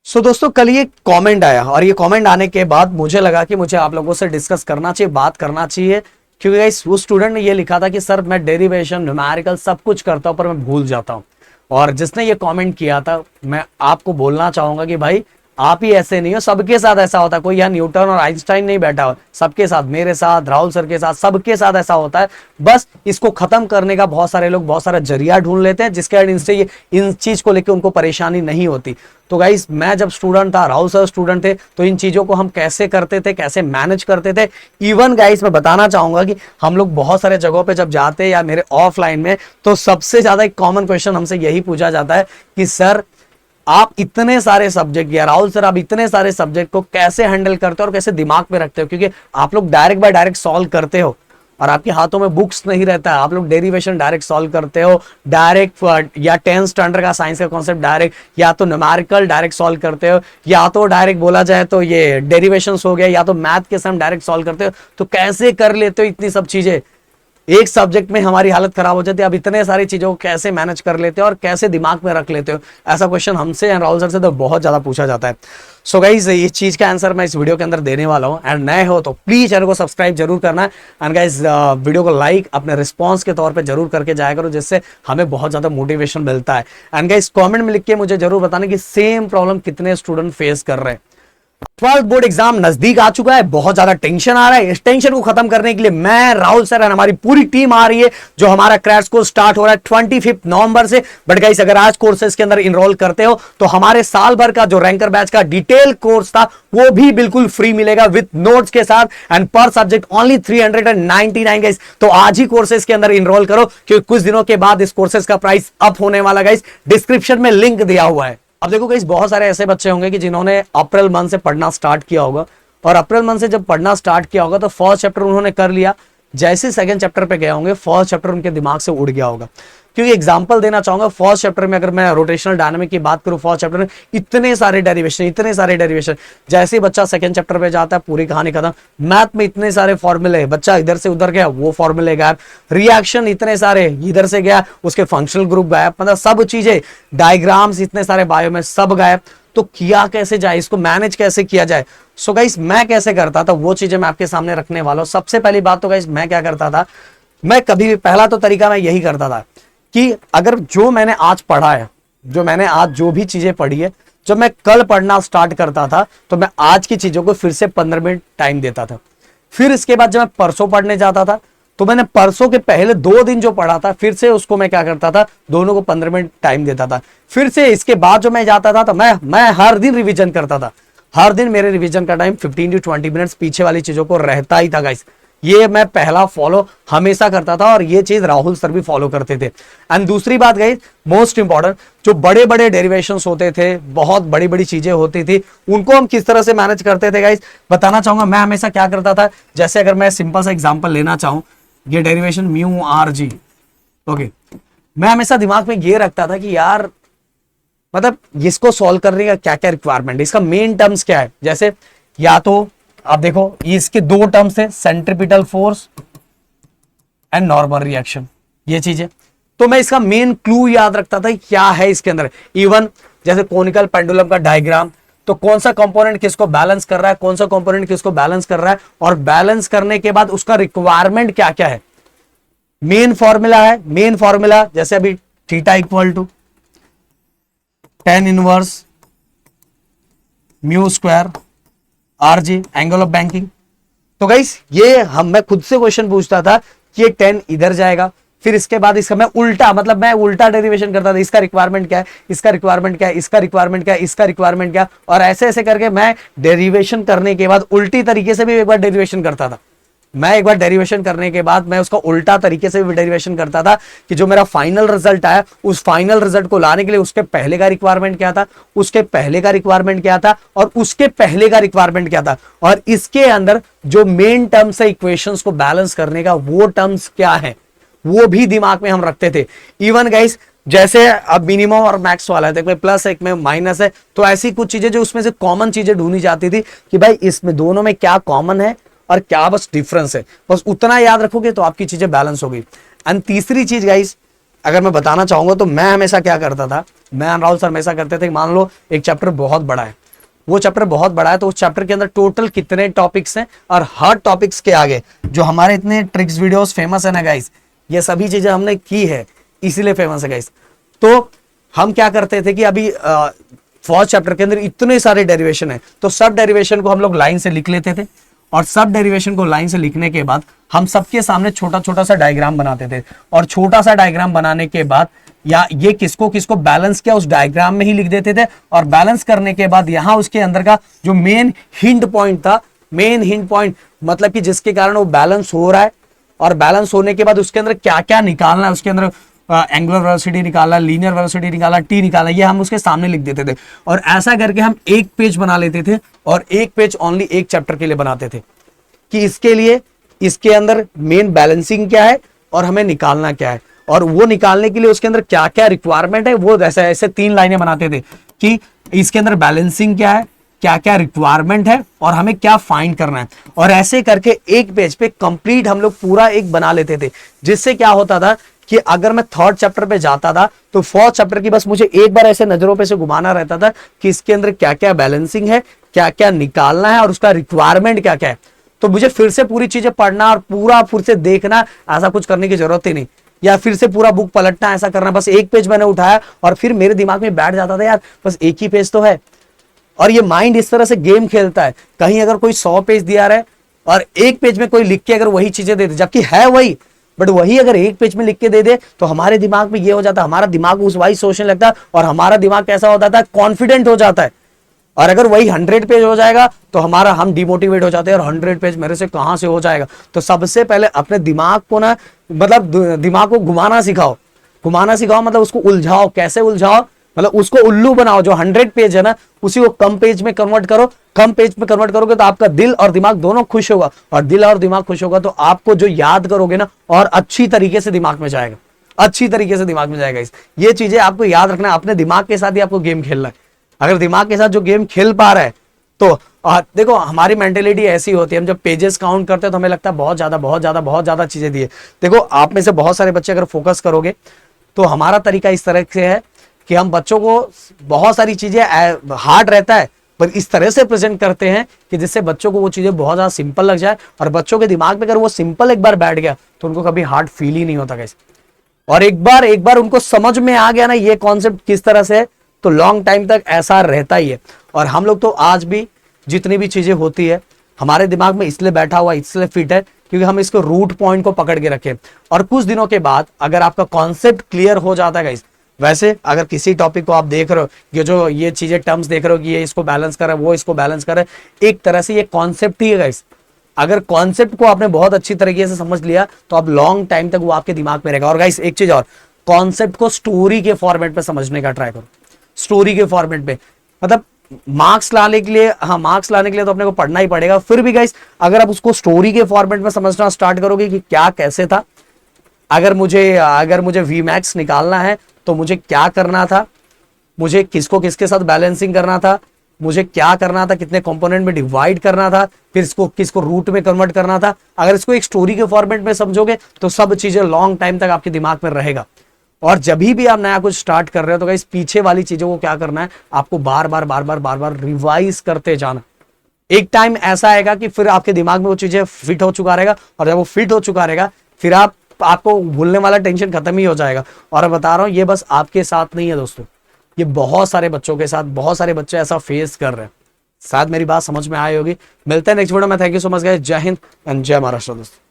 दोस्तों कल ये कमेंट आया और ये कमेंट आने के बाद मुझे लगा कि मुझे आप लोगों से डिस्कस करना चाहिए, बात करना चाहिए, क्योंकि गाइस वो स्टूडेंट ने ये लिखा था कि सर मैं डेरिवेशन न्यूमेरिकल सब कुछ करता हूं पर मैं भूल जाता हूं। और जिसने ये कमेंट किया था मैं आपको बोलना चाहूंगा कि भाई आप ही ऐसे नहीं हो, सबके साथ ऐसा होता है। कोई यहाँ न्यूटन और आइंस्टाइन नहीं बैठा हो, सबके साथ, मेरे साथ, राहुल सर के साथ, सबके साथ ऐसा होता है। बस इसको खत्म करने का बहुत सारे लोग बहुत सारा जरिया ढूंढ लेते हैं जिसके कारण इनसे इन चीज को लेकर उनको परेशानी नहीं होती। तो गाइस मैं जब स्टूडेंट था, राहुल सर स्टूडेंट थे, तो इन चीजों को हम कैसे करते थे, कैसे मैनेज करते थे। इवन गाइस मैं बताना चाहूंगा कि हम लोग बहुत सारे जगहों पे जब जाते हैं या मेरे ऑफलाइन में, तो सबसे ज्यादा एक कॉमन क्वेश्चन हमसे यही पूछा जाता है कि सर आप इतने सारे सब्जेक्ट, या राहुल सर आप इतने सारे सब्जेक्ट को कैसे हैंडल करते हो और कैसे दिमाग में रखते हो, क्योंकि आप लोग डायरेक्ट बाय डायरेक्ट सॉल्व करते हो और आपके हाथों में बुक्स नहीं रहता है। आप लोग डेरिवेशन डायरेक्ट सॉल्व करते हो, डायरेक्ट या 10th स्टैंडर्ड का साइंस का कॉन्सेप्ट डायरेक्ट, या तो न्यूमेरिकल डायरेक्ट सॉल्व करते हो, या तो डायरेक्ट बोला जाए तो ये डेरिवेशंस हो गया, या तो मैथ के सम डायरेक्ट सॉल्व करते हो। तो कैसे कर लेते हो इतनी सब चीजें? एक सब्जेक्ट में हमारी हालत खराब हो जाती है, अब इतने सारी चीजों को कैसे मैनेज कर लेते हो और कैसे दिमाग में रख लेते हो? ऐसा क्वेश्चन हमसे एंड राहुल सर से तो बहुत ज्यादा पूछा जाता है। सो गाइस ये चीज का आंसर मैं इस वीडियो के अंदर देने वाला हूं। एंड नए हो तो प्लीज चैनल को सब्सक्राइब जरूर करना है। एंड गाइस वीडियो को लाइक अपने रिस्पॉन्स के तौर पे जरूर करके जाया करो, जिससे हमें बहुत ज्यादा मोटिवेशन मिलता है। एंड गाइस कमेंट में लिख के मुझे जरूर बताना कि सेम प्रॉब्लम कितने स्टूडेंट फेस कर रहे हैं। 12th बोर्ड एग्जाम नजदीक आ चुका है, बहुत ज्यादा टेंशन आ रहा है। इस टेंशन को खत्म करने के लिए मैं, राहुल सर और हमारी पूरी टीम आ रही है। जो हमारा क्रैश कोर्स स्टार्ट हो रहा है 25 नवंबर से। बट गाइस अगर आज कोर्सेज के अंदर इनरोल करते हो तो हमारे साल भर का जो रैंकर बैच का डिटेल कोर्स था वो भी बिल्कुल फ्री मिलेगा विद नोट्स के साथ, एंड पर सब्जेक्ट ओनली 399 गाइस। तो आज ही कोर्सेज के अंदर इनरोल करो, क्योंकि कुछ दिनों के बाद इस कोर्सेज का प्राइस अप होने वाला गाइस। डिस्क्रिप्शन में लिंक दिया हुआ है। अब देखो गाइस बहुत सारे ऐसे बच्चे होंगे कि जिन्होंने अप्रैल मंथ से पढ़ना स्टार्ट किया होगा, और अप्रैल मंथ से जब पढ़ना स्टार्ट किया होगा तो फर्स्ट चैप्टर उन्होंने कर लिया, जैसे सेकंड चैप्टर पे गए होंगे फर्स्ट चैप्टर उनके दिमाग से उड़ गया होगा। क्योंकि एग्जांपल देना चाहूंगा, फर्स्ट चैप्टर में अगर मैं रोटेशनल डायनामिक की बात करूं, फर्स्ट चैप्टर में इतने सारे डेरिवेशन, जैसे ही बच्चा सेकंड चैप्टर पे जाता है पूरी कहानी खत्म। मैथ में इतने सारे फॉर्मूले, बच्चा इधर से उधर गया वो फॉर्मूले गायब, रिएक्शन इतने सारे इधर से गया उसके फंक्शनल ग्रुप गायब, मतलब सब चीजें, डायग्राम्स इतने सारे बायो में सब गायब। तो किया कैसे जाए, इसको मैनेज कैसे किया जाए? सो गाइस मैं कैसे करता था वो चीजें मैं आपके सामने रखने वाला हूं। सबसे पहली बात तो गाइस मैं क्या करता था, मैं कभी भी पहला तो तरीका मैं यही करता था कि अगर जो मैंने आज पढ़ा है, जो मैंने आज जो भी चीजें पढ़ी है, जब मैं कल पढ़ना स्टार्ट करता था तो मैं आज की चीजों को फिर से 15 मिनट टाइम देता था। फिर इसके बाद जब मैं परसों पढ़ने जाता था तो मैंने परसों के पहले 2 दिन जो पढ़ा था फिर से उसको मैं क्या करता था, दोनों को 15 मिनट टाइम देता था। फिर से इसके बाद जो मैं जाता था तो मैं हर दिन रिवीजन करता था। हर दिन मेरे रिवीजन का टाइम 15 to 20 मिनट्स पीछे वाली चीजों को रहता ही था गाइस। ये मैं पहला फॉलो हमेशा करता था और ये चीज राहुल सर भी फॉलो करते थे। एंड दूसरी बात गाइस मोस्ट इंपॉर्टेंट, जो बड़े बड़े डेरिवेशंस होते थे, बहुत बड़ी बड़ी चीजें होती थी, उनको हम किस तरह से मैनेज करते थे गाइस बताना चाहूंगा। मैं हमेशा क्या करता था, जैसे अगर मैं सिंपल सा एग्जांपल लेना चाहूं, ये derivation mu R G, okay, मैं हमेशा दिमाग में ये रखता था कि यार मतलब इसको सॉल्व करने का क्या क्या रिक्वायरमेंट है, इसका मेन टर्म्स क्या है। जैसे या तो आप देखो इसके 2 टर्म्स है, centripetal force and normal reaction, ये चीजें। तो मैं इसका मेन क्लू याद रखता था क्या है इसके अंदर। इवन जैसे कोनिकल पेंडुलम का डायग्राम, तो कौन सा कंपोनेंट किसको बैलेंस कर रहा है, कौन सा कंपोनेंट किसको बैलेंस कर रहा है, और बैलेंस करने के बाद उसका रिक्वायरमेंट क्या क्या है। मेन फॉर्मूला है, मेन फॉर्मूला जैसे अभी theta equal to tan inverse mu square r g, angle of banking. तो गाइस ये मैं खुद से क्वेश्चन पूछता था कि ये 10 इधर जाएगा, फिर इसके बाद इसका मैं उल्टा डेरिवेशन करता था, इसका रिक्वायरमेंट क्या है, इसका रिक्वायरमेंट क्या है, इसका रिक्वायरमेंट क्या है, इसका रिक्वायरमेंट क्या, और ऐसे ऐसे करके मैं डेरिवेशन करने के बाद उल्टी तरीके से भी एक बार डेरिवेशन करता था। मैं एक बार डेरिवेशन करने के बाद मैं उसका उल्टा तरीके से भी डेरिवेशन करता था कि जो मेरा फाइनल रिजल्ट आया उस फाइनल रिजल्ट को लाने के लिए उसके पहले का रिक्वायरमेंट क्या था, उसके पहले का रिक्वायरमेंट क्या था, और उसके पहले का रिक्वायरमेंट क्या था, और इसके अंदर जो मेन टर्म्स है इक्वेशंस को बैलेंस करने का वो टर्म्स क्या है, वो भी दिमाग में हम रखते थे। इवन गाइस जैसे अब मिनिमम और मैक्स वाला है, एक में प्लस एक में माइनस है, तो ऐसी कुछ चीजें जो उसमें से कॉमन चीजें ढूंढी जाती थी कि भाई इसमें दोनों में क्या कॉमन है और क्या बस डिफरेंस है, बस उतना याद रखोगे तो आपकी चीजें बैलेंस होगी। एंड तीसरी चीज गाइस अगर मैं बताना चाहूंगा तो मैं हमेशा क्या करता था, मैं राहुल सर हमेशा करते थे, मान लो एक चैप्टर बहुत बड़ा है, वो चैप्टर बहुत बड़ा है, तो उस चैप्टर के अंदर टोटल कितने टॉपिक्स हैं, और हर टॉपिक्स के आगे जो हमारे इतने ट्रिक्स वीडियोस फेमस है ना गाइस, ये सभी चीजें हमने की है, इसीलिए फेमस है गाइस। तो हम क्या करते थे कि अभी फर्स्ट चैप्टर के अंदर इतने सारे डेरिवेशन है, तो सब डेरिवेशन को हम लोग लाइन से लिख लेते थे, और सब डेरिवेशन को लाइन से लिखने के बाद हम सबके सामने छोटा छोटा सा डायग्राम बनाते थे, और छोटा सा डायग्राम बनाने के बाद या ये किसको किसको बैलेंस किया उस डायग्राम में ही लिख देते थे, और बैलेंस करने के बाद यहां उसके अंदर का जो मेन हिंट पॉइंट था, मेन हिंट पॉइंट मतलब कि जिसके कारण वो बैलेंस हो रहा है, और बैलेंस होने के बाद उसके अंदर क्या क्या निकालना है, उसके अंदर एंगुलर वेलोसिटी निकाला, लीनियर वेलोसिटी निकाला, टी निकाला, ये हम उसके सामने लिख देते थे। और ऐसा करके हम एक पेज बना लेते थे, और एक पेज ओनली एक चैप्टर के लिए बनाते थे कि इसके लिए इसके अंदर मेन बैलेंसिंग क्या है और हमें निकालना क्या है, और वो निकालने के लिए उसके अंदर क्या क्या रिक्वायरमेंट है, वो ऐसे ऐसे 3 लाइनें बनाते थे कि इसके अंदर बैलेंसिंग क्या है, क्या क्या रिक्वायरमेंट है, और हमें क्या फाइंड करना है। और ऐसे करके एक पेज पे कंप्लीट हम लोग पूरा एक बना लेते थे, जिससे क्या होता था कि अगर मैं थर्ड चैप्टर पे जाता था तो फोर्थ चैप्टर की बस मुझे एक बार ऐसे नजरों पे से घुमाना रहता था कि इसके अंदर क्या क्या बैलेंसिंग है, क्या क्या निकालना है, और उसका रिक्वायरमेंट क्या क्या है। तो मुझे फिर से पूरी चीजें पढ़ना और पूरा फिर से देखना, ऐसा कुछ करने की जरूरत ही नहीं, या फिर से पूरा बुक पलटना, ऐसा करना। बस एक पेज मैंने उठाया और फिर मेरे दिमाग में बैठ जाता था यार बस एक ही पेज तो है। और ये माइंड इस तरह से गेम खेलता है, कहीं अगर कोई 100 पेज दिया रहे और एक पेज में कोई लिख के अगर वही चीजें दे दे, जबकि है वही, बट वही अगर एक पेज में लिख के दे दे, तो हमारे दिमाग में ये हो जाता है, हमारा दिमाग उस वही सोचने लगता है, और हमारा दिमाग कैसा हो जाता है, कॉन्फिडेंट हो जाता है। और अगर वही 100 पेज हो जाएगा तो हम डिमोटिवेट हो जाते हैं, और 100 पेज मेरे से कहां से हो जाएगा। तो सबसे पहले अपने दिमाग को ना, मतलब दिमाग को घुमाना सिखाओ, घुमाना सिखाओ मतलब उसको उलझाओ। कैसे उलझाओ, मतलब उसको उल्लू बनाओ। जो 100 पेज है ना, उसी को कम पेज में कन्वर्ट करो। कम पेज में कन्वर्ट करोगे तो आपका दिल और दिमाग दोनों खुश होगा, और दिल और दिमाग खुश होगा तो आपको जो याद करोगे ना, और अच्छी तरीके से दिमाग में जाएगा, अच्छी तरीके से दिमाग में जाएगा। ये चीजें आपको याद रखना है, अपने दिमाग के साथ ही आपको गेम खेलना है। अगर दिमाग के साथ जो गेम खेल पा रहा है तो देखो हमारी मेंटेलिटी ऐसी होती है, हम जब पेजेस काउंट करते हैं तो हमें लगता है बहुत ज्यादा बहुत ज्यादा बहुत ज्यादा चीजें दी है। देखो आप में से बहुत सारे बच्चे अगर फोकस करोगे तो हमारा तरीका इस तरह से है कि हम बच्चों को बहुत सारी चीजें हार्ड रहता है पर इस तरह से प्रेजेंट करते हैं कि जिससे बच्चों को वो चीजें बहुत ज्यादा सिंपल लग जाए, और बच्चों के दिमाग में अगर वो सिंपल एक बार बैठ गया तो उनको कभी हार्ड फील ही नहीं होता कैसे। और एक बार उनको समझ में आ गया ना ये कॉन्सेप्ट किस तरह से, तो लॉन्ग टाइम तक ऐसा रहता ही है। और हम लोग तो आज भी जितनी भी चीजें होती है हमारे दिमाग में इसलिए बैठा हुआ, इसलिए फिट है क्योंकि हम इसको रूट पॉइंट को पकड़ के रखे। और कुछ दिनों के बाद अगर आपका कॉन्सेप्ट क्लियर हो जाता है गाइस, वैसे अगर किसी टॉपिक को आप देख रहे हो, ये जो ये चीजें टर्म्स देख रहे हो कि ये इसको बैलेंस कर रहा है, वो इसको बैलेंस कर रहा है, एक तरह से ये कॉन्सेप्ट ही है गाइस। अगर कॉन्सेप्ट को आपने बहुत अच्छी तरीके से समझ लिया तो आप लॉन्ग टाइम तक वो आपके दिमाग में रहेगा। और गाइस एक चीज और, कॉन्सेप्ट को स्टोरी के फॉर्मेट में समझने का ट्राई करो, स्टोरी के फॉर्मेट में। मतलब मार्क्स लाने के लिए, हाँ मार्क्स लाने के लिए तो अपने को पढ़ना ही पड़ेगा, फिर भी गाइस अगर आप उसको स्टोरी के फॉर्मेट में समझना स्टार्ट करोगे कि क्या कैसे था, अगर मुझे Vmax निकालना है तो मुझे क्या करना था, मुझे किसको किसके साथ बैलेंसिंग करना था, मुझे क्या करना था, कितने कंपोनेंट में डिवाइड करना था, फिर इसको किसको रूट में कन्वर्ट करना था, अगर इसको एक स्टोरी के फॉर्मेट में समझोगे तो सब चीजें लॉन्ग टाइम तक आपके दिमाग में रहेगा। और जब भी आप नया कुछ स्टार्ट कर रहे हो तो गाइस पीछे वाली चीजों को क्या करना है, आपको बार बार रिवाइज करते जाना। एक टाइम ऐसा आएगा कि फिर आपके दिमाग में वो चीजें फिट हो चुका रहेगा, और जब वो फिट हो चुका रहेगा फिर आपको भूलने वाला टेंशन खत्म ही हो जाएगा। और मैं बता रहा हूं ये बस आपके साथ नहीं है दोस्तों, ये बहुत सारे बच्चों के साथ, बहुत सारे बच्चे ऐसा फेस कर रहे हैं। शायद मेरी बात समझ में आई होगी। मिलते हैं नेक्स्ट वीडियो में। Thank you so much guys. जय हिंद एंड जय महाराष्ट्र दोस्तों।